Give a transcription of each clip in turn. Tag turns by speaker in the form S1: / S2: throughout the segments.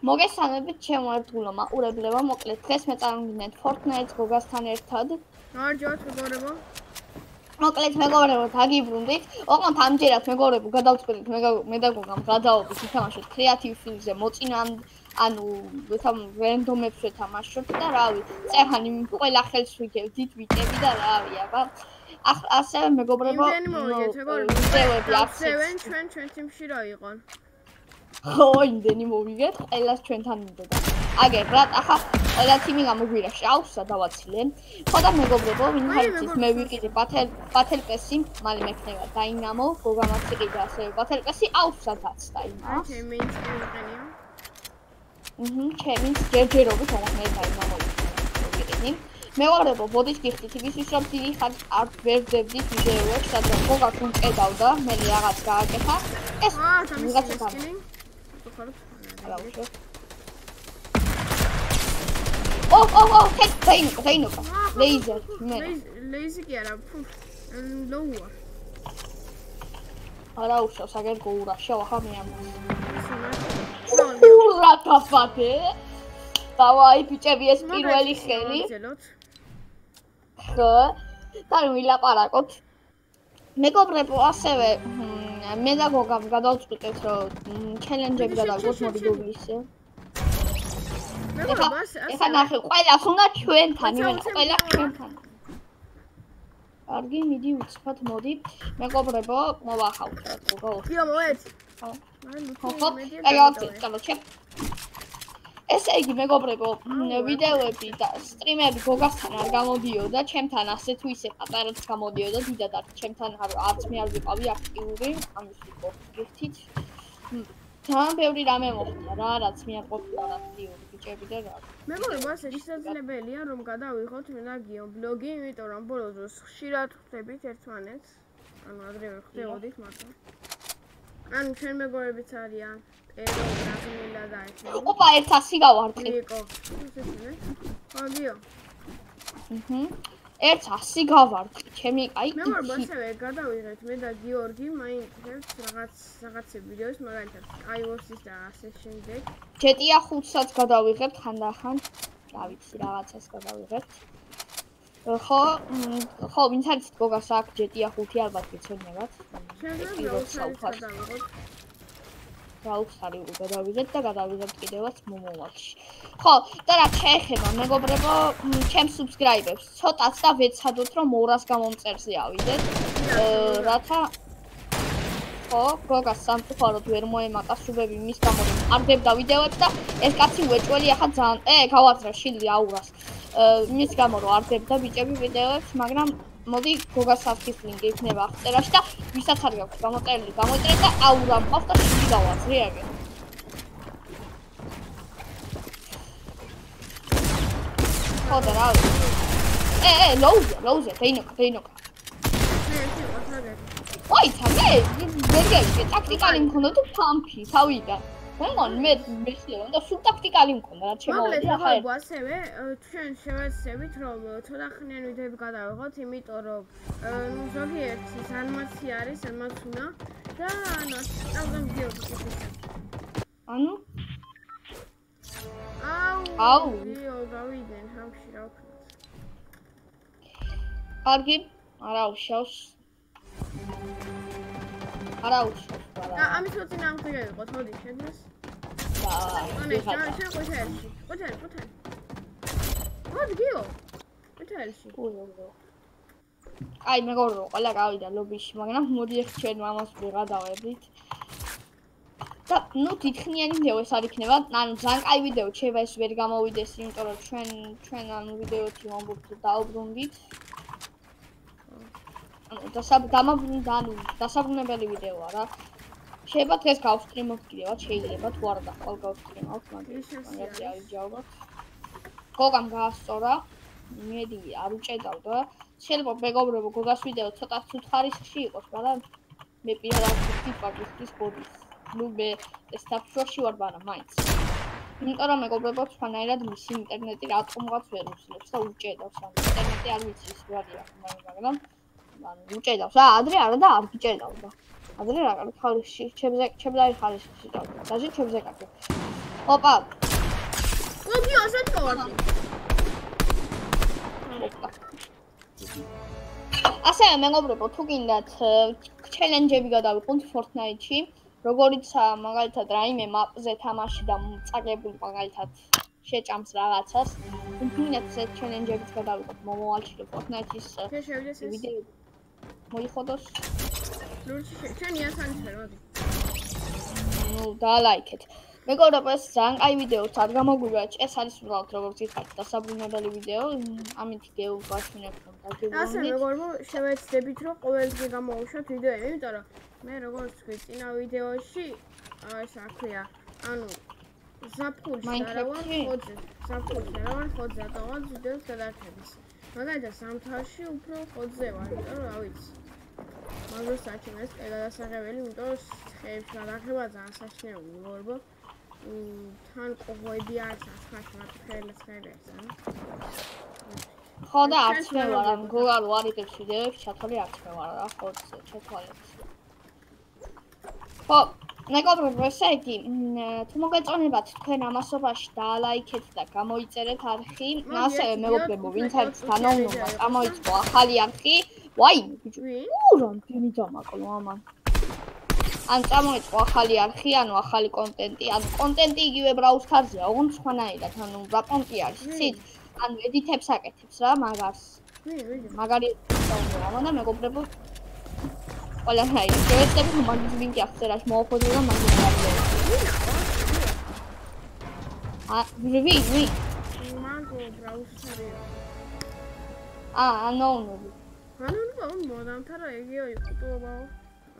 S1: მოგესალმებით ჩემო ერთგულო მაყურებლებო, მოკლედ დღეს მე წარმოგიდგენთ Fortnite-ს გოგასთან ერთად.
S2: მარჯვათ მეგობრებო.
S1: მოკლედ მეგობრებო, დაგიბრუნდით. ოღონდ ამჯერად მეგობრებო, გადავწყვეტით მე და გოგამ გადავობით ვითამაშოთ Creative Fields-ზე მოწინან, ანუ რენდომებს ვეთამაშოთ და რავი, წეღანი ყველა ხელს ვიგებდით ვიტები და რავი, აბა. ასევე მეგობრებო,
S2: იმდენი მოვიდეთ მეგობრებო.
S1: ვიდეოები აქვს.
S2: ჩვენ თიმში რა იყო?
S1: ხო, იმდენი მოვიგეთ, ყველას ჩვენთან მინდოდა. აგერ რა, ახლა ყველა თიმი გამოგვირა შავსა დავაცილე. ხო და მეგობრებო, ვინ ხარჯის მე ვიყიდე Battle Pass-ი, მალე მექნება Dynamo, გოგამაც იყიდა ასევე Battle Pass-ი, აუცადაც და იმას.
S2: ჩემი ინსტინქტია.
S1: ჩემი ჯერჯერობით არა მე Dynamo ვიყიდი. მეგობრებო, ბოდიშ გიხდით იმისთვის, რომ დიდი ხანს არ ვერდებდით ვიდეოებს, სადაც გოგას უმჭედავდა, მე რაღაც გააკეთა. ეს ვიღაცა
S2: სკინი.
S1: Oh, დაინოკა. ლეიზერ.
S2: ლეიზი კი არა, ლოუა.
S1: არა უშავს, აგერ გოურაშა, ახლა მე ამას. რა თაფადე? დავაი ბიჭები, ეს პირველი ხელი. ხო. და ვილაპარაკოთ. მეგობრებო, ასევე მე და გოგამ გადავწყვეტეთ, რომ ჩელენჯები გადავგოთ მოდი გოგისე. ეხლა ნახე, ყველას უნდა ჩვენთან, იმენა ყველა ჩვენთან. კარგი, მიდი უცბად მოდი. მეგობრებო, მოვახავთ გოგო.
S2: დიო მოვეთ.
S1: ხო, აი, ესე იგი მეგობრებო, ვიდეოები და სტრიმები გოგასთან არ გამოდიოდა, ჩემთან ასე თუ ისე პატარაც გამოდიოდა, დიდად არ ჩემთან არც მე არ ვიყავი აქტიური, ამის ვიყავით. თან ბევრი რამე მოხდა რა, რაც მე არ ყოფილა აქტიური ბიჭები და რა.
S2: მეგობრებო, ასე შესაძლებელია რომ გადავიღოთ მე და გიო ბლოგი, იმიტომ რომ ბოლოს დროს ხშირად ხვდებით ერთმანეთს. ანუ ადრევე ხვდებოდით მარტო. ანუ ჩვენ მეგობრებიც არიან. ეროვნულა და ეს.
S1: ოპა, 100 გავარტყი.
S2: იყო. აგიო.
S1: 100 გავარტყი. ჩემი აი.
S2: მეგობრებო, ასევე გადავიღეთ მე და გიორგი, მაინტერესებს რაღაცე ვიდეოს, მაგალითად, iOS-ის და ასე შემდეგ.
S1: GTA 5-საც გადავიღებთ ხანდახან. რა ვიცი, რაღაცას გადავიღებთ. ხო, ვინც არის გოგას აქვს GTA 5 ალბათ გეცნობათ. რაუქსარი გადავიღეთ და გადავიღებთ კიდევაც მომავალში. ხო, და რა შეეხება მეგობრებო, ჩემს subscribe-ებს ცოტაც და ვეცადოთ რომ 200 გამომწერზე ავიდეთ. რათა ხო, გოგას სამწუხაროდ ვერ მოემატა სუბები მის გამო რომ არ დებდა ვიდეოებს და ეს კაცი უეჭველი ახლა ძალიან გავაძრა შილდი აურას. მის გამო რომ არ დებდა ბიჭები ვიდეოებს, მაგრამ მოდი გოგას არქის ლინკი იქნება აღწერაში და ვისაც არ გაქვს გამოწერილი გამოიწერეთ და აურა მყავს და შილი გავაძრე აგერ. ხო და რა ლოუზე დაინოკა. ой, თამე, მეგები, ტაქტიკალი მქონდა თუ ფამფი, თავიდან. მეგონ მე შეიძლება და სულ ტაქტიკალი მქონდა, რაც შემოვიდა
S2: ახლა. მოკლედ, ასევე ჩვენ შევეცდებით, რომ ცოტა ხნიანი ვიდეოები გადავიღოთ, იმიტომ რომ ზოგიერთი ანიმაცია არის, ამაც უნდა და ანუ დავგან ვიდეოები ისე. ანუ? აუ, გავიდნენ ხამში რა ვქნათ.
S1: კარგი, არა უშავს. არა უშავს.
S2: ამის მოწინააღმდეგე ვიყოთ, მოდი შეგნას. ყოთელში. მოდი გიო. ყოთელში.
S1: აი მეგობრებო, ყველა გავიდა ლობიში, მაგრამ მოდი ახ ჩვენ ამას ვიღადავებით. და ნუ თითქნიანი ვიდეო ეს არ იქნება, ანუ ძალიან კაი ვიდეო შეიძლება ეს ვერ გამოვიდეს, იმიტომ რომ ჩვენ ანუ ვიდეოთი ვამბობთ დაუბრუნდით. ანუ დასაბრუნებელი ვიდეოა რა. შეიძლება დღეს გავსტრიმოთ კიდევაც, შეიძლება თუ არა და ხვალ გავსტრიმავთ, მაგაზე ავიჯავოთ. გოგამ გაასწორა, მედი არ უჭედავდა. შეიძლება მეგობრებო, გოგას ვიდეო ცოტა ცუდ ხარისხში იყოს, მაგრამ მე პირადად ვтипагისთვის ბოდის. ნუ მე ეს თაფშოში ვარ, მაგრამ მაინც. იმიტომ რომ მეგობრებო, სხვანაირად მისი ინტერნეტი რატომღაც ვერ უსლებს და უჭედავს. ანუ ინტერნეტი არ ვიცი ის როია, მაგრამ ანუ უჭედავს. ადრე არა და არ გიჭედავდა. ადრე რა ხარისხში, ჩემზე ხარისხში დავდა. დაჟე ჩემზე კაცი. ოპა.
S2: ოკი, ასეთ გავარდი.
S1: ასევე მეგობრებო, თუ გინდათ ჩელენჯები გადავიყოთ Fortnite-ში, როგორიცაა მაგალითად რაიმე მაპზე თამაში და წაგებული მაგალითად შეჭამს რაღაცას, თუ გინდათ ეს ჩელენჯებიც გადავიყოთ მომავალში Fortnite-ის ვიდეო მოიხოდოს.
S2: ლურჩი შენ იასანის ვერ მოდი.
S1: ნუ დალაიქეთ. მეგობრებო, ეს ძალიან კაი ვიდეოც არ გამოგვივა, ეს არის უბრალოდ როგორც გითხარით დასაბრუნებელი ვიდეო, ამით გეუბაშინებ რომ დაგეგმოთ.
S2: ასე მეგობრებო, შევეცდებით რომ ყოველდღე გამოვუშვათ ვიდეოები, იმიტომ რომ მე როგორც ვთქვი, წინა ვიდეოში ეს აქვია, ანუ ზაფხულში რა ვარ ხოძე, რატომაც ვიდეოს გადაარჩების. მაგალითად ზამთარში უფრო ხოძე ვარ, იმიტომ რომ რა ვიცი. მაგას საჩემეს გადასაღებელი, იმიტომ რომ ხეებში გადაღება ძალიან საშინელი მეგობრებო. თან ყოღოები არც ახლა მათ ხელს
S1: ხო და არც მე ვარ ამ გოგალ ვარიგებს ვიდეოებს ჩათვალე არც მე ვარ რა ხო ჩათვალეთ ხო მეგობრებო ესე იგი თუ მოგეწონებათ თქვენ ამასობაში დაალაიქეთ და გამოიწერეთ არხი ასევე მეგობრებო ვინც არის თანაუნობა გამოიწყო ახალი არხი ვაი ბიჭო რამდენი დამაკლო ამან ან წამოიწყო ახალი არხი, ანუ ახალი კონტენტი, ანუ კონტენტი იგივე ბრაუსტარზეა, ოღონდ სხვანაირად, ანუ რა პონტი არის, იცით? ანუ ედიტებს აკეთებს რა, მაგას. მაგარი დაუნლოადა და მეგობრებო ყველანაირი. შევეცდები მაგის ლინკი აღწერაში მოვაყოდო და მაგის გარდა. ვი?
S2: მაგო ბრაუსტარია.
S1: ანოუნები.
S2: ანოუნები მოდამთარა ეგეო იუტუბერაო.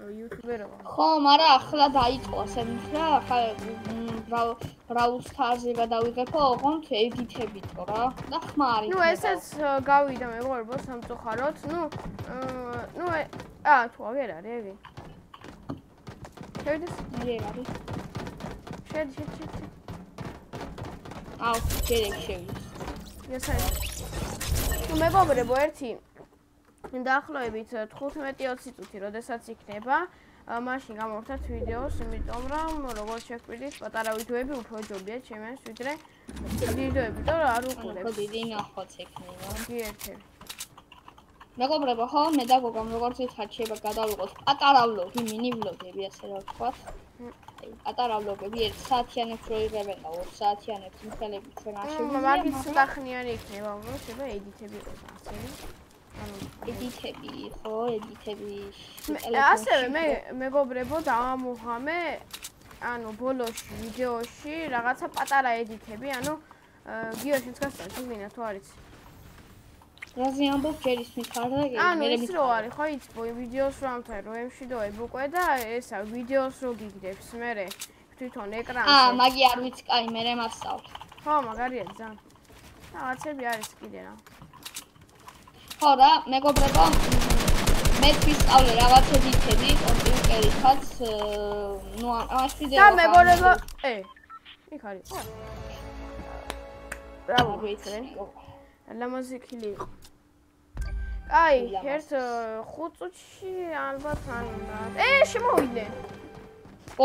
S2: YouTuber-ობა.
S1: ხო, მაგრამ ახლა დაიწყო ასე რა, ახლა ბრაუსტარზე გადავიღებო, ოღონდ ედიტებითო რა. და ხმარი.
S2: ნუ ესეც გავიდა მეგობრებო სამწუხაროდ. ნუ თუ აღარ არის ეგ. შევიდეს?
S1: ეგ არის.
S2: შედი.
S1: აუ, შევიდეს.
S2: ესაა. ნუ მეგობრებო ერთი დაახლოებით 15-20 წუთი, როდესაც იქნება, მაშინ გამოვხდათ ვიდეოს, იმიტომ რომ როგორც შეგვიძლია, პატარა ვიდეოები უფრო ჯობია ჩემს ვიდრე ვიდეოები, და არ უყურებ.
S1: ხო, დიდი ნახოც ექნება.
S2: გიერთე.
S1: მეგობრებო, ხო, მე და გოგამ როგორც იცით, შეიძლება გადავიღოთ პატარა ვლოგი, მინი ვლოგები, ასე რა ვთქვათ. პატარა ვლოგები 1 საათიანებს რო იღებენ და 2 საათიანებს მიხელები ჩვენ არ შეგვიძლია.
S2: მაგის ხნიანი იქნება, რომ შეიძლება ედიტები იყოს ასე.
S1: ედიტები, ხო, ედიტები.
S2: ასევე მე მეგობრებო დავამუღამე, ანუ ბოლოში ვიდეოში რაღაცა პატარა ედიტები, ანუ გიოშიც გასწავლის ვინა თუ არის.
S1: რაზე ამბობ ჯერ ისმით ხარ და
S2: ანუ ის რო არის, ხო, იცი ვიდეოს რო ამთავრე, რო ემშვიდოებ უკვე და ესა ვიდეოს რო გიგდებს მერე თვითონ ეკრანზე.
S1: მაგი არ ვიცი, კაი, მერე მასწავლ.
S2: ხო, მაგარია ძალიან. რაღაცები არის კიდე რა.
S1: ხო რა, მეგობრებო, მე ვისწავლე რაღაც ედიტები კომპიუტერითაც, ნუ ამას ვიდეო.
S2: და მეგობრებო, იქ არის. ბრავო, ვიცი. ლამაზიკილი იყო. აი, ერთ 5 წუთში ალბათ ან შემოვიდნენ.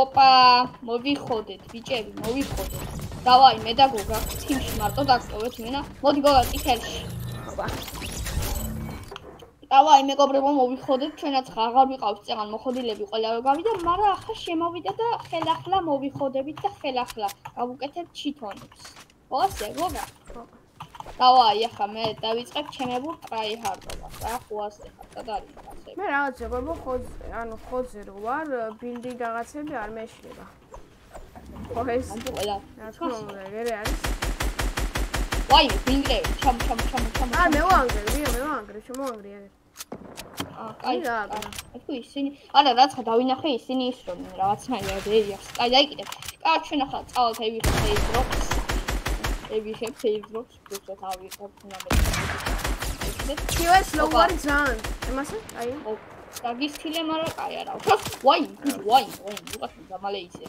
S1: ოპა, მოვიხოდეთ, ბიჭები, მოვიხოდეთ. დავაი, მე და გოგა თიმში მარტო დაგწოვეთ მენა. მოდი გოგა წითელში. ოპა. დავაი, მეგობრებო, მოვიხოდეთ, ჩვენაც აღარ ვიყავთ წეგან მოხოდილები ყველა რო გავიდა, მაგრამ ახლა შემოვიდა და ხელახლა მოვიხოდებით და ხელახლა გავუკეთებთ ჩითონებს. ხო, ასე გოგა? ხო. დავაი, ახლა მე დავიწყებ ჩემებურ ტრაიჰარდობას, რა ხუასე ხარ და არის ასე.
S2: მე რაღაც მეგობრებო, ხოძე რო ვარ, ბილდინგ რაღაცები არ მეშლება. ხო ეს
S1: ყველა.
S2: რა თქმა უნდა, ეგრე არის.
S1: ვაი, ბინგრები, ჩამ.
S2: მე ვანგრე, შემოანგრე ეგრე.
S1: კაი, თუ ისინი, არა რაცა დავინახე ისინი ის რომ რაღაცნაირად ერიახს. კაი, დაიკიდე. კაი, ჩვენ ახლა წავალთ ფეისბუქს, უბრალოდ ავიღებ ნამბერს.
S2: QS ლოგარი ძალიან. იმასე? აი.
S1: დაგისtildeე, მაგრამ კაი არა. ვაი, უკეთ დამალე ისე.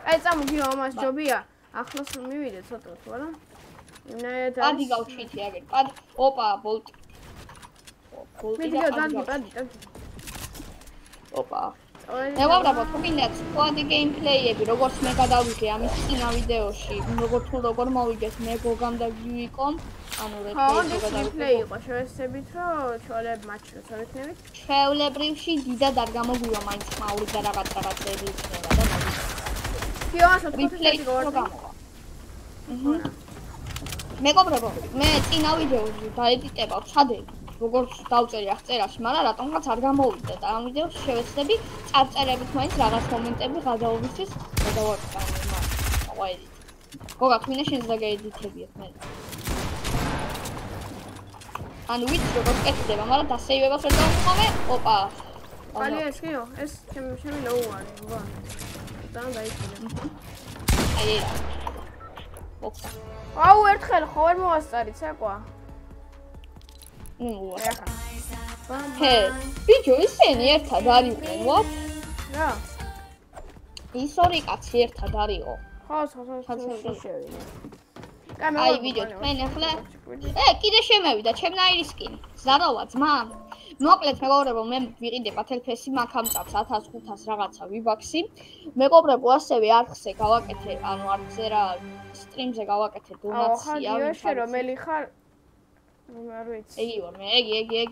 S2: აი, წამოგი ამას ჯობია. ახლოს მივიდე ცოტა თუ არა?
S1: პადი გავჩითი აგერ. პადი. ოპა, ბოლტი.
S2: მე დადი.
S1: ოპა. მეგობრებო, თუ გინდათ სკვადი გეიმპლეიები, როგორც მე გადავიღე ამის წინა ვიდეოში, როგორ მოვიგეთ მე გოგამ და გივიკომ, ანუ
S2: რეპლეი იყო შევეცდებით, რომ ჩვეულებრივ მატჩს ვეცდებით.
S1: ჩვეულებრივში დიდად არ გამოგვივა მაინც ხმაური და რაღაცები იქნება და მოდი.
S2: რეპლეი
S1: გამოვა. მეგობრებო, მე წინა ვიდეოში დაედიტებავ ჩადები. როგორც დავწერე აღწერაში, მაგრამ რატომღაც არ გამოვიდა და ამ ვიდეოს შევეცდები წარწერებით მაინც რაღაც მომენტები გადავოვისთვის და დავაწყობ მას. აღვედით. გოგა, twin-ე შენს დაგეედიტებიათ მე. ანუ ვიცი როგორ კეთდება, მაგრამ დასეივებას ვერ დავუყოვე. ოპა.
S2: ხალი ეს კიო, ეს ჩემი ლოუარი, ვა. და დაიწყე.
S1: აი. ოპა.
S2: აუ ერთხელ ხო ვერ მოვასწარით საკვა.
S1: ჰე, ბიჭო, ისინი ერთად არიყვნენ, ვაფ?
S2: რა?
S1: ის ორი კაცი ერთად არისო.
S2: ხო, შევიდა.
S1: აი, ბიჭო, თქვენ ახლა კიდე შემევიდა ჩემნაირი სკინი. ზაროვა, ძმა. მოკლედ, მეგობრებო, მე ვიყიდე ბათელფესი მაქამწავს 1500 რაღაცა ვიბაქსი. მეგობრებო, ასევე არხზე გავაკეთე, ანუ არხზე რა, სტრიმზე გავაკეთე დონაცია.
S2: აუ, ხა, რომელი ხარ? არ ვიცი.
S1: ეგი ვარ მე, ეგი.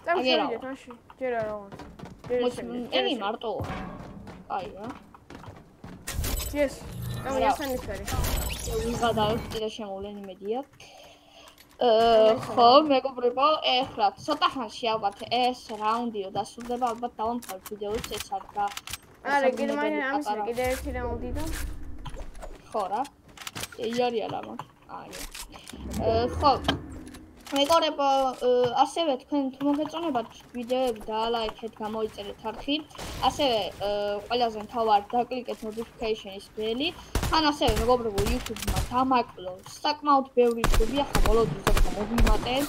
S2: წამშევიდეთ მაშინ, ჯერ არა ვარ.
S1: ეგი მარტოა. აი რა.
S2: ეს, გამიასანიფერი.
S1: ვიღადავ კიდე შემოვლენი მედია. ხო, მეგობრებო, ეხლა ცოტა ხანში ალბათ ეს რაუნდიო დასრულდება, ალბათ დავამთავრებ ვიდეოს ეს არა.
S2: არა, კიდე მაინც ამის კიდე ერთი რაუნდი და
S1: ხო რა. იარია რამა. აი. ხო. მეგობრებო, ასევე თქვენ თუ მოგეწონებათ ვიდეოები და ლაიქეთ, გამოიწერეთ არხი. ასევე ყველაზე მთავარი დაკლიკეთ notification-ის ბელი. თან ასევე მეგობრებო, YouTube-მა დამაკლო საკმაოდ ბევრი ჯგუფი ახლა ბოლო დროს მოვიმატეთ.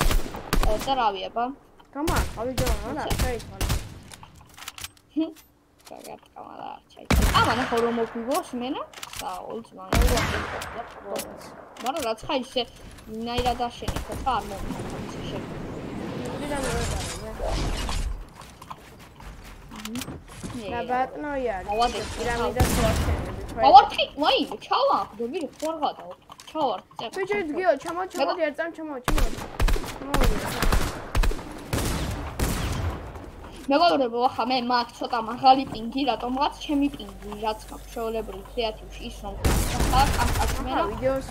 S1: და რავი აბა.
S2: გამართა ვიდეო რა, შეიძლება.
S1: გაგატკამა ამან ახლა რომ მოგიგოს მენა? საოლ ძმანა. მაგრამ რაც ხა ისე ნაირად აშენი ხო არ მომწონს ისე შეგ.
S2: რა ბატონია?
S1: მოვადე
S2: პირამიდას ვაშენები.
S1: ავარქი, ვაი, ჩავაყდები ხო არ გადავა. ჩავარ.
S2: ბიჭო, გიო, ჩამოდი ერთამ ჩამოდი.
S1: მეგობრებო, ახლა მე მაქვს ცოტა მაღალი პინგი, რატომღაც ჩემი პინგი, რაც მაქვს ჩვეულებრივ კრეატივში ის რომ ხარ ამ კაცმენა გავარ უწევს.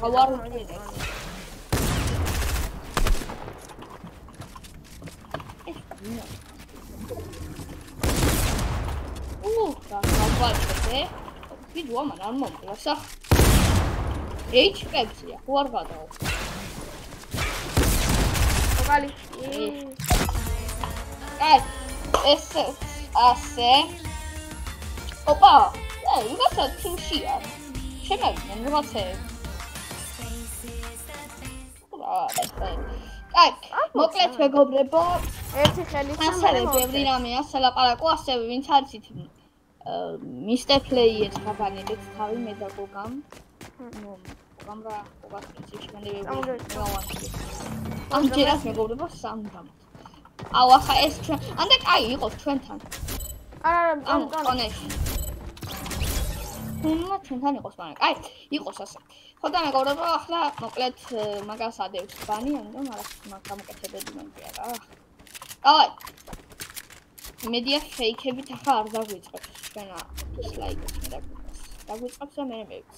S1: და გავაჭრე. ვიდეო მან არ მომწონს ახ. HP-ია, ხო არ გადავა.
S2: ხალი.
S1: აი ეს ასე ოპა იმაცა თუშია შემევიდნენ რაღაცეები აი მოკლედ მეგობრებო
S2: ერთი ხელით
S1: ასევე ბევრი რამეა სალაპარაკო ასევე ვინც არიცით მისტერ პლეიერს გაგანებთ თავი მე და გოგამ გოგამ რა გოგას პრინციპში ამჯერად მეგობრებო სამდამ აუ ახლა ეს ჩვენ ანდა კაი იყოს ჩვენთან
S2: არა
S1: კონექში უნდა ჩვენთან იყოს მაგრამ კაი იყოს ასე ხო და მეგობრებო ახლა მოკლედ მაგას ადევს ბანი ამიტომ არაფერს მაგამოკეთებედი მომწია რა აი მედია ფეიქებით ახლა არ დაგვიწყებს ჩვენა დისლაიკებს მე დაგვიწყებს და მე მევიც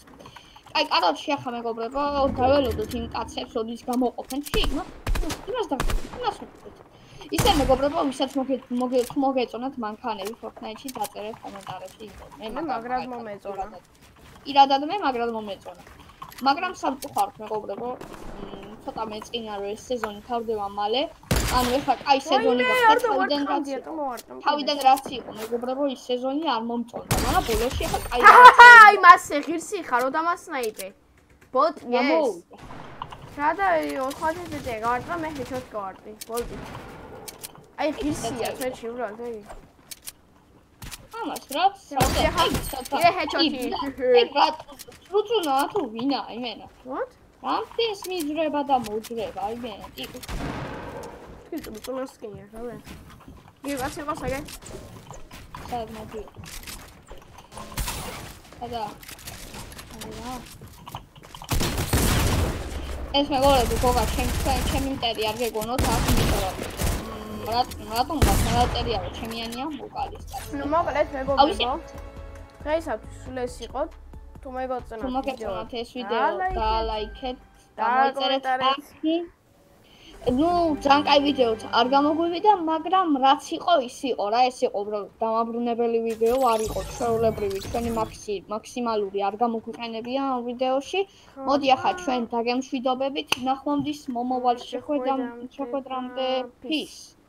S1: აი კაროჩი ახლა მეგობრებო დაველოდოთ იმ კაცებს როდის გამოყოფენ ჩი იმას ისე მეგობრებო, ვისაც მოგეწონათ მანქანები Fortnite-ში დაწერეთ კომენტარებში.
S2: მე მაგრად მომეწონა.
S1: ირადად მე მაგრად მომეწონა. მაგრამ სამწუხაროდ მეგობრებო, ცოტა მეწყინა რომ ეს სეზონი თავდება მალე. ანუ ეხლა კაი სეზონი გახდა თავიდან რაც იყო მეგობრებო, ის სეზონი არ მომწონდა, მაგრამ ბოლოში ეხლა კაი
S2: აი მასე ღირსი ხარო და მას სნაიპე. ბოტ yes. სადა 400-ზე გავარტყა მე ჰეჩოთ გავარტყი. ბოლტი. აი ღირსია ჩვენში უბრალოდ აი ამას რა ჰეჩოტი
S1: რუწუნა თუ ვინა იმენა
S2: what
S1: ამის მიძრება და მოძრება იმენა ტიპი
S2: რუწუნა სკინია რა ვე გიბას იყოს აგე
S1: სადაც მოდი. და ეს მეგობრებო, გოგა, ჩემი მტერი არ გეგონოთ აქ, იმიტომ რომ რატომ გასაწერია რომ ჩემიანია ვოკალის.
S2: ნუ მოკლედ მეგობრებო. დღეისათვის სულ ეს იყო. თუ მეგოწონათ
S1: ვიდეო, თუ მოგეწონათ ეს ვიდეო, დაალაიქეთ, გამოიწერეთ ლайკი. ნუ ძალიან კაი ვიდეოც არ გამოგვივიდა, მაგრამ რაც იყო ის იყო რა, ეს იყო უბრალოდ დამაბრუნებელი ვიდეო, არ იყო ჩვეულებრივი, ჩვენი მაქსიმალური არ გამოგვიყენებია ამ ვიდეოში. მოდი ახლა ჩვენ დაგემშვიდობებით, ნახვამდის მომავალ შეხვედრამდე, peace.